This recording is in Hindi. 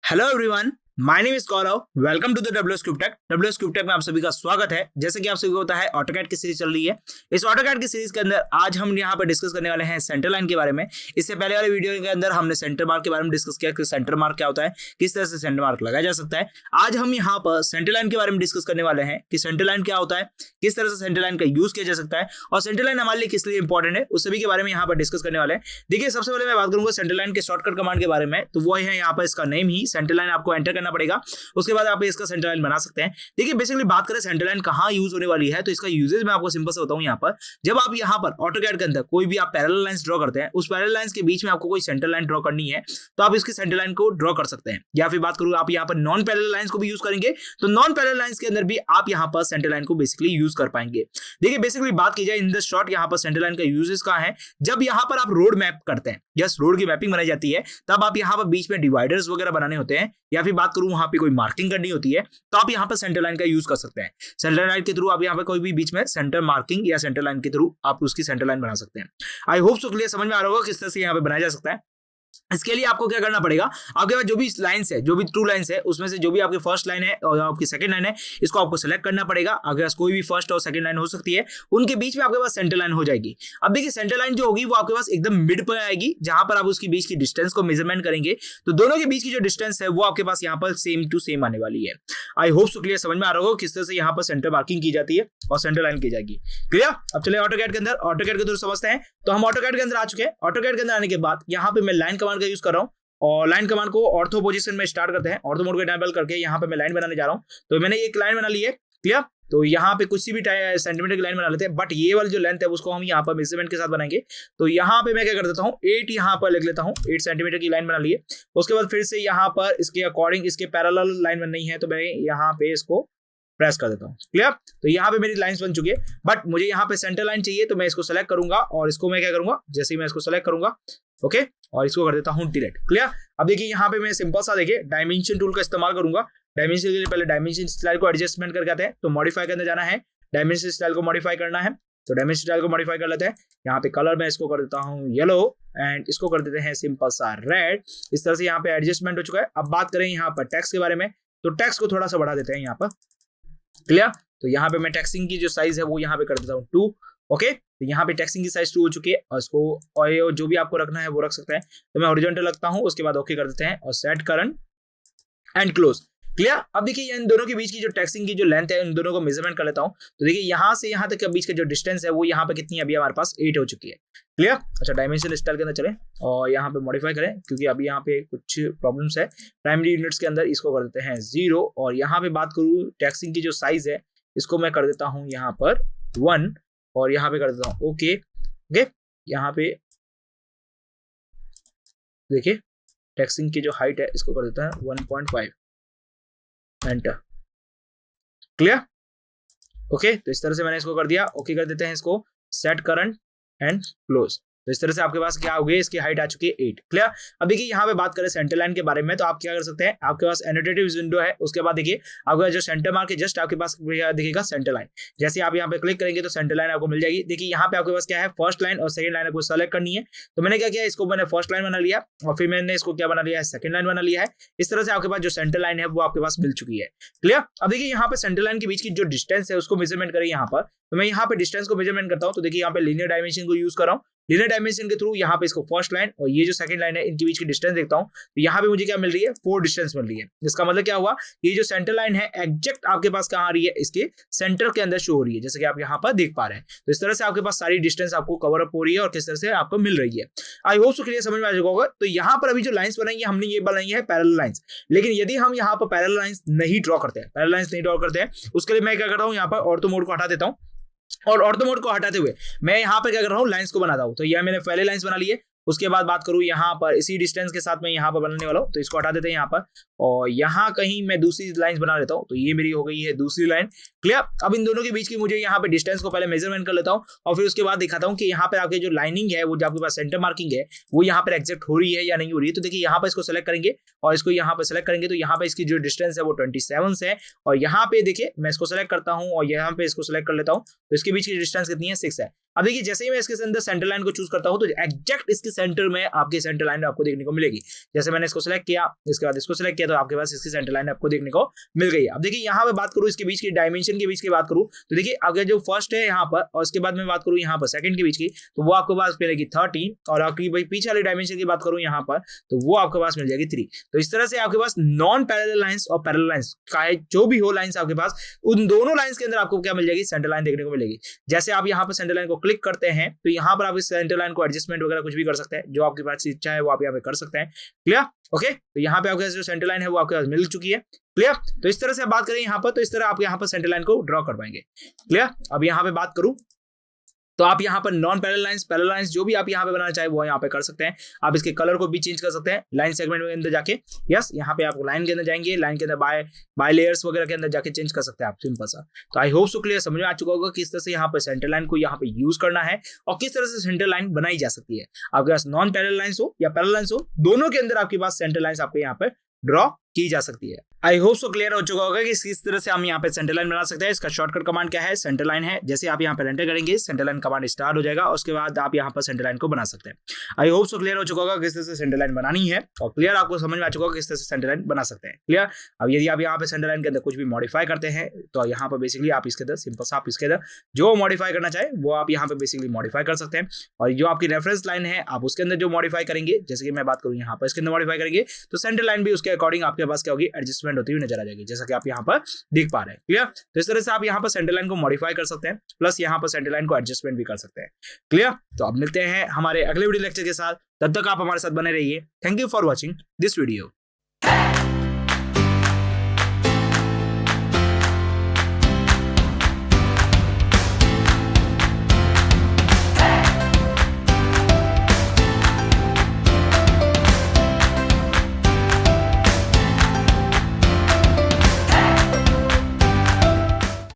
Hello everyone, my name is Gaurav. Welcome to the WsCubeTech। WsCubeTech में आप सभी का स्वागत है। जैसे कि आप सभी को पता है, AutoCAD की सीरीज चल रही है। इस AutoCAD की सीरीज के अंदर आज हम यहाँ पर डिस्कस करने वाले हैं सेंटरलाइन के बारे में। इससे पहले वाले वीडियो के अंदर हमने सेंटर मार्क के बारे में डिस्कस किया कि सेंटर मार्क क्या होता है, किस तरह से सेंटर मार्क लगाया जा सकता है। आज हम यहाँ पर सेंटरलाइन के बारे में डिस्कस करने वाले हैं कि सेंटरलाइन क्या होता है, किस तरह से सेंटरलाइन का यूज किया जा सकता है और सेंटरलाइन हमारे लिए किस लिए इंपॉर्टेंट है, उस सभी के बारे में यहाँ पर डिस्कस करने वाले हैं। देखिए, सबसे पहले मैं बात करूंगा सेंटरलाइन के शॉर्टकट कमांड के बारे में। तो वो है यहाँ पर इसका नेम ही सेंटरलाइन, आपको एंटर करना पड़ेगा। उसके बाद आप इसका सेंटरलाइन बना सकते हैं। देखिए, बेसिकली बात करें सेंटरलाइन कहां यूज होने वाली है, तो इसका यूजेज मैं आपको सिंपल से बताऊं। यहाँ पर जब आप यहाँ पर AutoCAD के अंदर कोई भी आप पैरेलल लाइंस ड्रॉ करते हैं, उस पैरेलल लाइंस के बीच में आपको कोई सेंटरलाइन ड्रॉ करनी है, तो आप इसकी सेंटरलाइन को ड्रॉ कर सकते हैं। या फिर बात करूं, आप यहाँ पर नॉन पैरेलल लाइंस को भी यूज करेंगे, तो नॉन पैरेलल लाइंस के अंदर भी आप यहाँ पर सेंटरलाइन को बेसिकली यूज कर पाएंगे। देखिए, बेसिकली बात की जाए इन द शॉर्ट, यहाँ पर सेंटरलाइन का यूजेस कहां है। जब यहाँ पर आप रोड मैप करते हैं, यस, रोड की मैपिंग बनाई जाती है, तब आप यहाँ पर बीच में डिवाइडर्स वगैरह बनाने होते हैं, या फिर बात करूं वहां पे कोई मार्किंग करनी होती है, तो आप यहाँ पर सेंटरलाइन का यूज कर सकते हैं। सेंटरलाइन के थ्रू आप यहाँ पर कोई भी बीच में सेंटर मार्किंग या सेंटरलाइन के थ्रू आप उसकी सेंटरलाइन बना सकते हैं। आई होप सो क्लियर समझ में आ रहा होगा किस तरह से यहाँ पे बनाया जा सकता है। इसके लिए आपको क्या करना पड़ेगा, आपके पास जो भी लाइंस है, जो भी ट्रू लाइंस है, उसमें से जो भी आपकी फर्स्ट लाइन है और आपकी सेकंड लाइन है, इसको आपको सेलेक्ट करना पड़ेगा। आपके पास कोई भी फर्स्ट और सेकंड लाइन हो सकती है, उनके बीच में आपके पास सेंटर लाइन हो जाएगी। अब देखिए, सेंटर लाइन जो होगी वो आपके पास एकदम मिड पर आएगी, जहां पर आप उसकी बीच की डिस्टेंस को मेजरमेंट करेंगे, तो दोनों के बीच की जो डिस्टेंस है वो आपके पास यहाँ पर सेम टू सेम आने वाली है। आई होप सो क्लियर समझ में आ रहा होगा किस तरह से यहाँ पर सेंटर मार्किंग की जाती है और सेंटर लाइन की जाएगी। क्लियर? अब चलिए AutoCAD के अंदर, AutoCAD के थ्रू समझते हैं। तो हम AutoCAD के अंदर आ चुके हैं। AutoCAD के अंदर आने के बाद यहाँ पे मैं लाइन कमांड का यूज कर रहा हूँ, और लाइन कमांड को ऑर्थो पोजीशन में स्टार्ट करते हैं। ऑर्थो मोड को इनेबल करके यहाँ पे मैं लाइन बनाने जा रहा हूँ। तो मैंने एक लाइन बना ली है। क्लियर? तो यहाँ पे कुछ भी सेंटीमीटर की लाइन बना लेते हैं, बट ये वाली जो लेंथ है उसको हम यहाँ पर मेजरमेंट के साथ बनाएंगे। तो यहाँ पे मैं क्या कर देता हूँ, 8 यहाँ पर लिख लेता हूँ। 8 सेंटीमीटर की लाइन बना ली है। उसके बाद फिर से यहाँ पर इसके अकॉर्डिंग इसके पैरेलल लाइन बननी है, तो मैं यहाँ पे इसको प्रेस कर देता हूँ। क्लियर? तो यहाँ पे मेरी लाइंस बन चुकी है, बट मुझे यहाँ पे सेंटर लाइन चाहिए, तो मैं इसको सेलेक्ट करूंगा और इसको मैं क्या करूंगा, जैसे ही मैं इसको सेलेक्ट करूंगा, ओके, और इसको कर देता हूँ डिलीट। क्लियर? अब देखिए, यहाँ पे मैं सिंपल सा देखिए डायमेंशन टूल का इस्तेमाल करूंगा। डायमेंशन के लिए पहले डायमेंशन स्टाइल को एडजस्टमेंट करके आते हैं, तो मॉडिफाई के अंदर जाना है, डायमेंशन स्टाइल को मॉडिफाई करना है। तो डायमेंशन स्टाइल को मॉडिफाई कर लेते हैं। यहाँ पे कलर में इसको कर देता हूँ येलो, एंड इसको कर देते हैं सिंपल सा रेड। इस तरह से यहाँ पे एडजस्टमेंट हो चुका है। अब बात करें यहाँ पर टेक्स्ट के बारे में, तो टेक्स्ट को थोड़ा सा बढ़ा देते हैं यहाँ पर। क्लियर? तो यहाँ पे मैं टेक्स्टिंग की जो साइज है वो यहाँ पे कर देता हूँ 2। ओके, तो यहाँ पे टेक्स्टिंग की साइज 2 हो चुकी है, और इसको और जो भी आपको रखना है वो रख सकते हैं। तो मैं हॉरिजॉन्टल रखता हूँ, उसके बाद ओके कर देते हैं और set current and close. Clear? अब देखिए, इन दोनों के बीच की जो टेक्स्टिंग की जो लेंथ है, इन दोनों को मेजरमेंट कर लेता हूँ। तो देखिए, यहाँ से यहाँ तक के बीच का जो डिस्टेंस है वो यहाँ पे कितनी है, अभी हमारे पास 8 हो चुकी है। क्लियर? अच्छा, डायमेंशन स्टाइल के अंदर चलें और यहाँ पे मॉडिफाई करें, क्योंकि अभी यहाँ पे कुछ प्रॉब्लम्स है प्राइमरी यूनिट्स के अंदर। इसको कर देते हैं 0, और यहाँ पे बात करूँ टेक्स्टिंग की जो साइज है, इसको मैं कर देता हूँ यहाँ पर 1, और यहाँ पे कर देता हूँ ओके। ओके, यहाँ पे देखिए टेक्स्टिंग की जो हाइट है इसको कर देता है 1.5, एंटर। क्लियर? ओके, तो इस तरह से मैंने इसको कर दिया। ओके कर देते हैं इसको, सेट करंट एंड क्लोज। तो इस तरह से आपके पास क्या हो गया, इसकी हाइट आ चुकी है 8। क्लियर? अब देखिए, यहाँ पे बात करें सेंटर लाइन के बारे में, तो आप क्या कर सकते हैं, आपके पास एनोटेटिव विंडो है, उसके बाद देखिए आपका जो सेंटर मार्क है, जस्ट आपके पास दिखेगा सेंटर लाइन। जैसे आप यहाँ पे क्लिक करेंगे तो सेंटर लाइन आपको मिल जाएगी। देखिए, यहाँ पे आपके पास क्या है, फर्स्ट लाइन और सेकंड लाइन आपको सेलेक्ट करनी है। तो मैंने क्या किया, इसको मैंने फर्स्ट लाइन बना लिया, और फिर मैंने इसको क्या बना लिया है, सेकंड लाइन बना लिया है। इस तरह से आपके पास जो सेंटर लाइन है वो आपके पास मिल चुकी है। क्लियर? अब देखिए, यहाँ पे सेंटर लाइन के बीच की जो डिस्टेंस है उसको मेजरमेंट करें यहाँ पर। तो मैं यहाँ पे डिस्टेंस को मेजरमेंट करता हूँ। तो देखिए, यहाँ पे लीनियर डायमेंशन को यूज कर रहा हूँ। लीनियर डायमेंशन के थ्रू यहाँ पे इसको फर्स्ट लाइन और ये जो सेकंड लाइन है, इनके बीच की डिस्टेंस देखता हूँ। तो यहाँ पे मुझे क्या मिल रही है, 4 डिस्टेंस मिल रही है। इसका मतलब क्या हुआ, ये जो सेंटर लाइन है एग्जैक्ट आपके पास कहाँ आ रही है, इसके सेंटर के अंदर शो हो रही है, जैसे कि आप यहाँ पर देख पा रहे हैं। तो इस तरह से आपके पास सारी डिस्टेंस आपको कवर अप हो रही है और किस तरह से आपको मिल रही है। आई होप सो क्लियर समझ में आ चुका होगा। तो यहाँ पर अभी जो लाइन्स बनाई है हमने, ये बनाई है पैरेलल लाइन्स। लेकिन यदि हम यहाँ पर पैरेलल लाइन्स नहीं ड्रॉ करते हैं, पैरेलल लाइन्स नहीं ड्रॉ करते हैं, उसके लिए मैं क्या करता हूँ, यहाँ पर ऑर्थो मोड को हटा देता हूँ, और ऑर्थो मोड को हटाते हुए मैं यहाँ पे क्या कर रहा हूँ, लाइंस को बनाता हूँ। तो यह मैंने पहले लाइंस बना ली है। उसके बाद बात करूँ यहाँ पर इसी डिस्टेंस के साथ मैं यहाँ पर बनाने वाला हूँ, तो इसको हटा देते हैं यहाँ पर, और यहाँ कहीं मैं दूसरी लाइन बना लेता हूँ। तो ये मेरी हो गई है दूसरी लाइन। क्लियर? अब इन दोनों के बीच की मुझे यहाँ पे डिस्टेंस को पहले मेजरमेंट कर लेता हूँ, और फिर उसके बाद दिखाता हूँ कि यहाँ पे आपकी जो लाइनिंग है, वो जो आपके पास सेंटर मार्किंग है, वो यहाँ पर एग्जैक्ट हो रही है या नहीं हो रही है। तो देखिए, यहाँ पर इसको सेलेक्ट करेंगे और इसको यहाँ पर सेलेक्ट करेंगे, तो यहाँ पे इसकी जो डिस्टेंस है वो 27 है, और यहाँ पे देखिए मैं इसको सेलेक्ट करता हूँ और यहाँ पे इसको सेलेक्ट कर लेता हूँ, तो इसके बीच की डिस्टेंस कितनी है, 6 है। अब देखिए जैसे ही मैं इसके अंदर सेंटर लाइन को चूज करता हूँ तो एग्जैक्ट इसके सेंटर में आपकी सेंटर लाइन आपको देखने को मिलेगी। जैसे मैंने इसको सिलेक्ट किया, इसके बाद इसको सिलेक्ट किया, तो आपके पास इसकी सेंटर लाइन आपको देखने को मिल गई है। अब देखिए यहाँ पे बात करूँ इसके बीच की डायमेंशन के बीच की बात करूँ तो देखिए अगर जो फर्स्ट है यहाँ पर और उसके बाद मैं बात करूँ यहाँ पर सेकंड के बीच की, तो वो आपके पास मिलेगी 13 और आपकी भाई पीछे वाली डायमेंशन की बात करूँ यहाँ पर तो वो आपके पास मिल जाएगी 3। तो इस तरह से आपके पास नॉन पैरेलल लाइंस और पैरेलल लाइंस चाहे जो भी हो लाइंस आपके पास, उन दोनों लाइंस के अंदर आपको क्या मिल जाएगी, सेंटर लाइन देखने को मिलेगी। जैसे आप यहाँ पर सेंटर लाइन को क्लिक करते हैं तो यहाँ पर आप इस सेंटर लाइन को एडजस्टमेंट वगैरह कुछ भी कर सकते हैं, जो आपके पास इच्छा है वो आप यहाँ पे कर सकते हैं। क्लियर? ओके, तो यहाँ पे आपके जो सेंटर लाइन है वो आपके पास मिल चुकी है। क्लियर? तो इस तरह से बात करें यहाँ पर, तो इस तरह आप यहाँ पर सेंटर लाइन को ड्रॉ कर पाएंगे। क्लियर? अब यहाँ पे बात करूं तो आप यहाँ पर non parallel lines, parallel lines जो भी आप यहाँ पे बनाना चाहे वो यहाँ पे कर सकते हैं। आप इसके कलर को भी चेंज कर सकते हैं लाइन सेगमेंट के अंदर जाके। यस, यहाँ पे आप लाइन के अंदर जाएंगे, लाइन के अंदर बाय लेयर्स वगैरह के अंदर जाके चेंज कर सकते हैं आप, सिंपल सा। तो आई होप सो क्लियर समझ में आ चुका होगा किस तरह से यहाँ पर सेंटर लाइन को यहाँ पे यूज करना है और किस तरह से सेंटर लाइन बनाई जा सकती है। आपके पास नॉन पैरेलल लाइंस हो या पैरेलल लाइंस हो, दोनों के अंदर आपके पास सेंटर लाइंस आपके यहाँ पे ड्रॉ की जा सकती है। आई होप सो क्लियर हो चुका होगा कि किस तरह से हम यहाँ पे सेंटर लाइन बना सकते हैं। इसका शॉर्टकट कमांड क्या है, सेंटर लाइन है। जैसे आप यहाँ पे एंटर करेंगे सेंटर लाइन कमांड स्टार्ट हो जाएगा और उसके बाद आप यहाँ पर सेंटर लाइन को बना सकते हैं। आई होप सो क्लियर हो चुका होगा किस तरह से सेंटर लाइन बनानी है और क्लियर आपको समझ में आ चुका होगा किस तरह से सेंटर लाइन बना सकते हैं। क्लियर? अब यदि आप यहाँ पे सेंटर लाइन के अंदर कुछ भी मॉडिफाई करते हैं तो यहाँ पर बेसिकली आप इसके अंदर सिंपल सा आप इसके अंदर जो मॉडिफाई करना चाहे वो आप यहाँ पे बेसिकली मॉडिफाई कर सकते हैं। और जो आपकी रेफरेंस लाइन है आप उसके अंदर जो मॉडिफाई करेंगे, जैसे कि मैं बात करूँ यहाँ पर इसके अंदर मॉडिफाई करेंगे तो सेंटर लाइन भी उसके अकॉर्डिंग आपके पास क्या होगी, एडजस्टमेंट होती हुई नजर आ जाएगी, जैसा कि आप यहाँ पर देख पा रहे हैं। क्लियर? तो इस तरह से आप यहाँ पर सेंटर लाइन को मॉडिफाई कर सकते हैं, प्लस यहाँ पर सेंटर लाइन को एडजस्टमेंट भी कर सकते हैं। क्लियर? तो अब मिलते हैं हमारे अगले वीडियो लेक्चर के साथ, तब तक आप हमारे साथ बने रहिए। Thank you for watching this video.